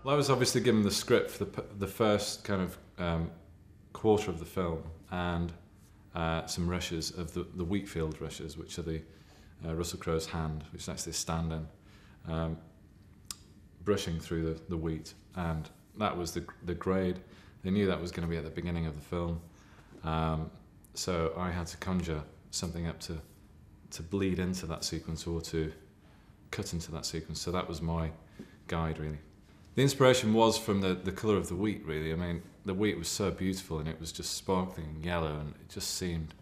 Well, I was obviously given the script for the first kind of quarter of the film, and some rushes of the wheat field rushes, which are the Russell Crowe's hand, which is actually a stand-in, brushing through the wheat, and that was the grade. They knew that was going to be at the beginning of the film, so I had to conjure something up to bleed into that sequence or to cut into that sequence. So that was my guide, really. The inspiration was from the colour of the wheat, really. I mean, the wheat was so beautiful and it was just sparkling yellow, and it just seemed,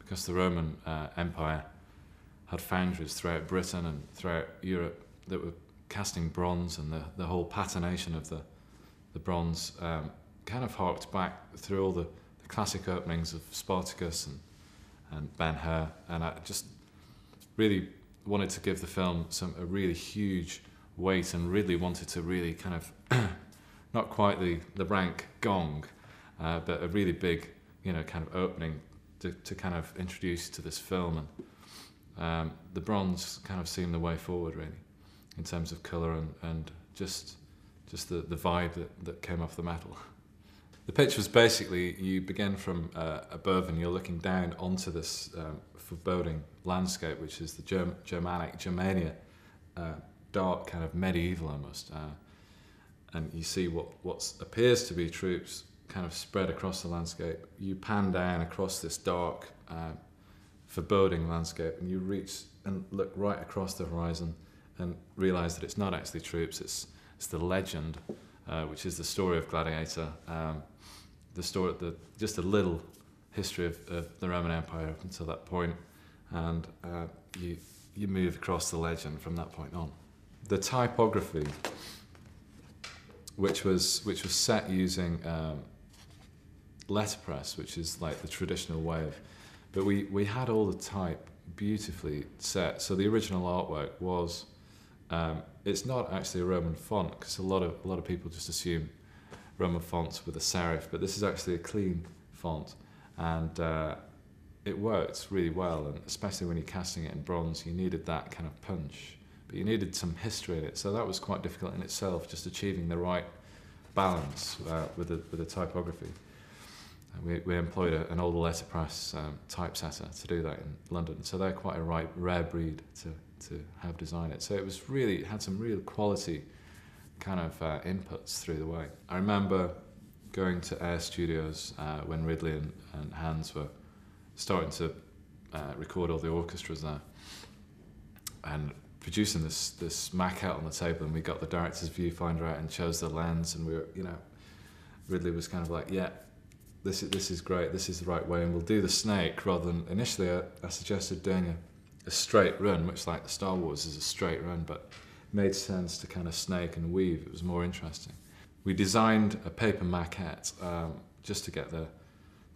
because the Roman Empire had foundries throughout Britain and throughout Europe that were casting bronze, and the whole patination of the bronze kind of harked back through all the classic openings of Spartacus and Ben-Hur, and I just really wanted to give the film a really huge weight, and really wanted to really kind of not quite the rank gong, but a really big, kind of opening to kind of introduce you to this film, and the bronze kind of seemed the way forward, really, in terms of colour and just the vibe that came off the metal. The pitch was basically, you begin from above and you're looking down onto this foreboding landscape, which is the Germania, dark, kind of medieval almost, and you see what appears to be troops kind of spread across the landscape. You pan down across this dark, foreboding landscape, and you reach and look right across the horizon and realise that it's not actually troops, it's the legend, which is the story of Gladiator, just a little history of the Roman Empire up until that point, and you move across the legend from that point on. The typography, which was set using letterpress, which is like the traditional way of, but we had all the type beautifully set. So the original artwork was, it's not actually a Roman font, because a lot of people just assume Roman fonts with a serif, but this is actually a clean font, and it works really well, and especially when you're casting it in bronze, you needed that kind of punch, but you needed some history in it, so that was quite difficult in itself, just achieving the right balance with the typography. We employed an old letterpress typesetter to do that in London, so they're quite a rare breed to have designed it. So it had some real quality kind of inputs through the way. I remember going to Air Studios when Ridley and Hans were starting to record all the orchestras there, and producing this maquette on the table, and we got the director's viewfinder out and chose the lens, and we were, Ridley was kind of like, yeah, this is great, this is the right way, and we'll do the snake rather than, initially I suggested doing a straight run, which like the Star Wars is a straight run, but it made sense to kind of snake and weave. It was more interesting. We designed a paper maquette just to get the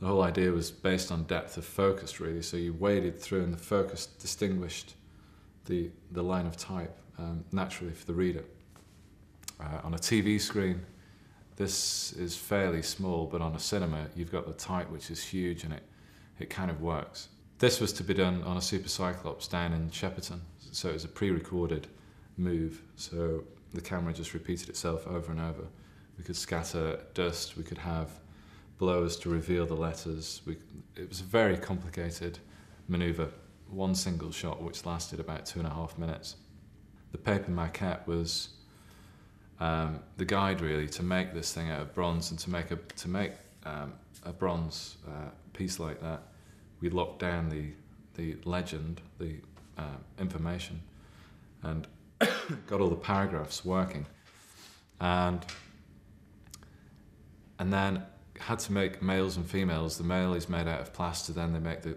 whole idea was based on depth of focus, really. So you waded through, and the focus distinguished the line of type naturally for the reader. On a TV screen, this is fairly small, but on a cinema, you've got the type, which is huge, and it kind of works. This was to be done on a Super Cyclops down in Shepperton, so it was a pre-recorded move, so the camera just repeated itself over and over. We could scatter dust, we could have blows to reveal the letters. It was a very complicated manoeuvre, one single shot which lasted about 2.5 minutes. The paper maquette was the guide, really, to make this thing out of bronze, and to make a bronze piece like that. We locked down the legend, the information, and got all the paragraphs working, and then had to make males and females. The male is made out of plaster, then they make the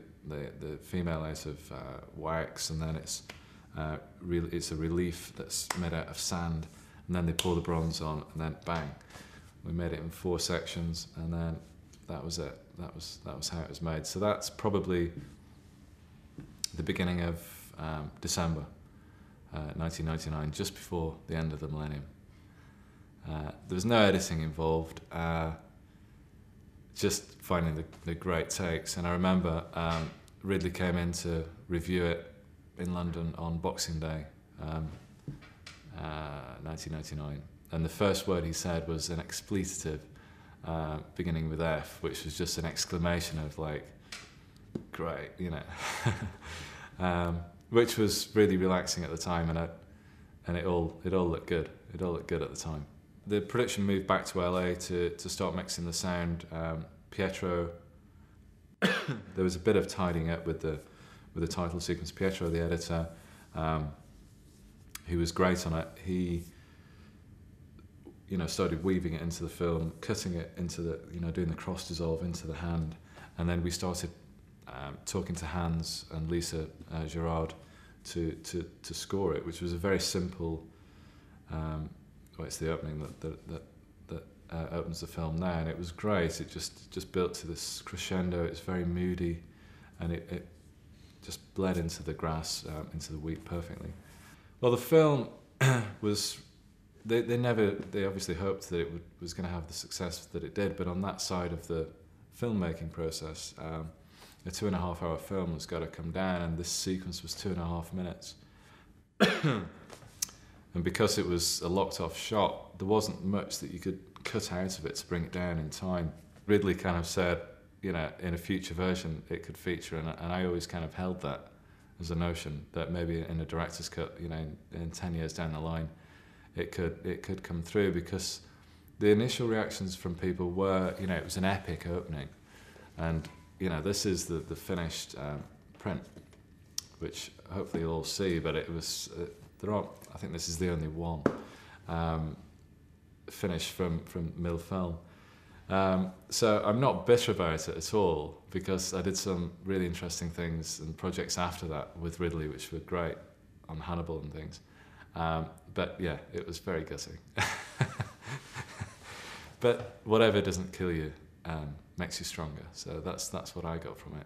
female out of wax, and then it's a relief that's made out of sand, and then they pour the bronze on, and then bang. We made it in 4 sections, and then that was it. That was how it was made. So that's probably the beginning of December 1999, just before the end of the millennium. There was no editing involved, just finding the great takes. And I remember Ridley came in to review it in London on Boxing Day, 1999, and the first word he said was an expletive beginning with F, which was just an exclamation of like, great, you know, which was really relaxing at the time, and it all looked good. It all looked good at the time. The production moved back to LA to start mixing the sound. Pietro, there was a bit of tidying up with the title sequence. Pietro, the editor, who was great on it, he, you know, started weaving it into the film, cutting it into the, you know, doing the cross dissolve into the hand, and then we started talking to Hans and Lisa Gerard to score it, which was a very simple. Well, it's the opening that opens the film now, and it was great. It just built to this crescendo. It's very moody, and it just bled into the grass, into the wheat perfectly. Well, the film was. They obviously hoped that it was going to have the success that it did, but on that side of the filmmaking process, a 2.5-hour film was got to come down, and this sequence was 2.5 minutes. And because it was a locked-off shot, there wasn't much that you could cut out of it to bring it down in time. Ridley kind of said, you know, in a future version it could feature, and I always kind of held that as a notion that maybe in a director's cut, you know, in 10 years down the line, it could come through, because the initial reactions from people were, you know, it was an epic opening, and you know, this is the finished print, which hopefully you'll all see, but it was there aren't. I think this is the only one finished from Mill Film. So I'm not bitter about it at all, because I did some really interesting things and projects after that with Ridley, which were great, on Hannibal and things. But yeah, it was very gutting. But whatever doesn't kill you makes you stronger. So that's what I got from it.